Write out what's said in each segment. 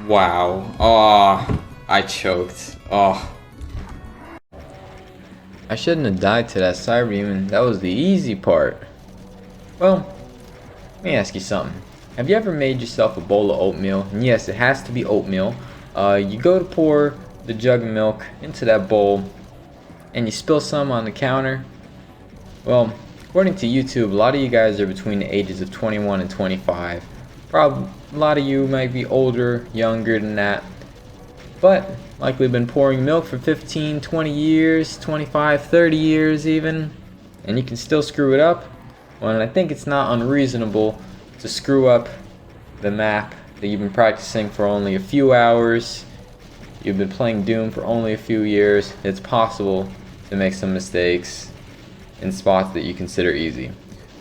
Wow. Oh, I choked. Oh. I shouldn't have died to that cyber demon. That was the easy part. Well, let me ask you something. Have you ever made yourself a bowl of oatmeal? And yes, it has to be oatmeal. You go to pour the jug of milk into that bowl and you spill some on the counter. Well, according to YouTube, a lot of you guys are between the ages of 21 and 25. Probably a lot of you might be older, younger than that, but likely been pouring milk for 15, 20 years, 25, 30 years even, and you can still screw it up. Well, and I think it's not unreasonable to screw up the map that you've been practicing for only a few hours. You've been playing Doom for only a few years. It's possible to make some mistakes in spots that you consider easy.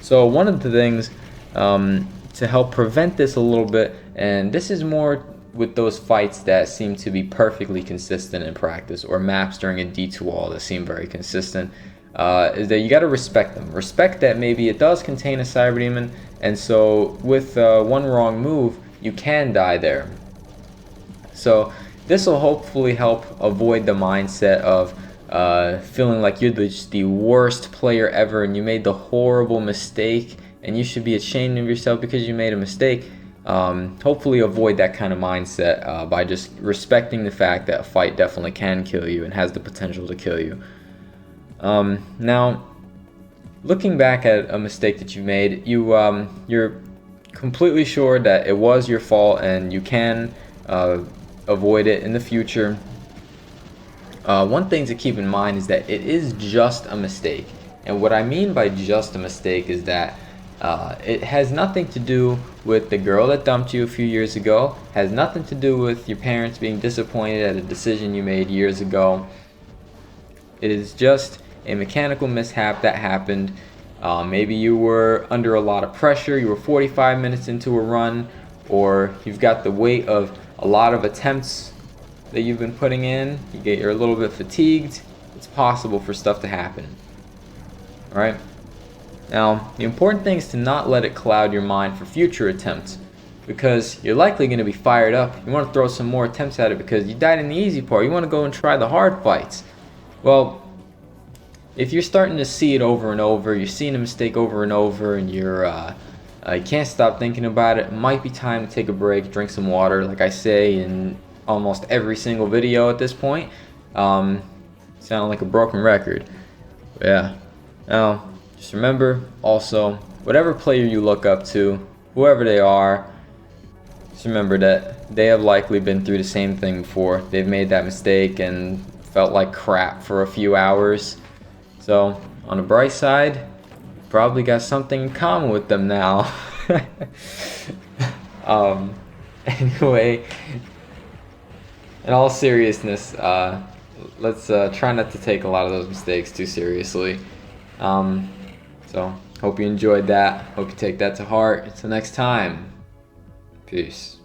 So one of the things to help prevent this a little bit, and this is more with those fights that seem to be perfectly consistent in practice, or maps during a D2 wall that seem very consistent, is that you got to respect them. Respect that maybe it does contain a cyber demon, and so with one wrong move, you can die there. So this will hopefully help avoid the mindset of feeling like you're just the worst player ever and you made the horrible mistake and you should be ashamed of yourself because you made a mistake. Hopefully avoid that kind of mindset by just respecting the fact that a fight definitely can kill you and has the potential to kill you. Now, looking back at a mistake that you made, you're completely sure that it was your fault and you can avoid it in the future. One thing to keep in mind is that it is just a mistake. And what I mean by just a mistake is that it has nothing to do with the girl that dumped you a few years ago, has nothing to do with your parents being disappointed at a decision you made years ago. It is just a mechanical mishap that happened. Maybe you were under a lot of pressure, you were 45 minutes into a run, or you've got the weight of a lot of attempts that you've been putting in, you're a little bit fatigued. It's possible for stuff to happen. Alright? Now, the important thing is to not let it cloud your mind for future attempts, because you're likely going to be fired up. You want to throw some more attempts at it because you died in the easy part. You want to go and try the hard fights. Well, if you're starting to see it over and over, you're seeing a mistake over and over, and you can't stop thinking about it, it might be time to take a break, drink some water, like I say in almost every single video at this point. Sound like a broken record. But yeah. Now, just remember also, whatever player you look up to, whoever they are, just remember that they have likely been through the same thing before. They've made that mistake and felt like crap for a few hours. So, on the bright side, you probably got something in common with them now. Anyway, in all seriousness, let's try not to take a lot of those mistakes too seriously. So, hope you enjoyed that. Hope you take that to heart. Until next time, peace.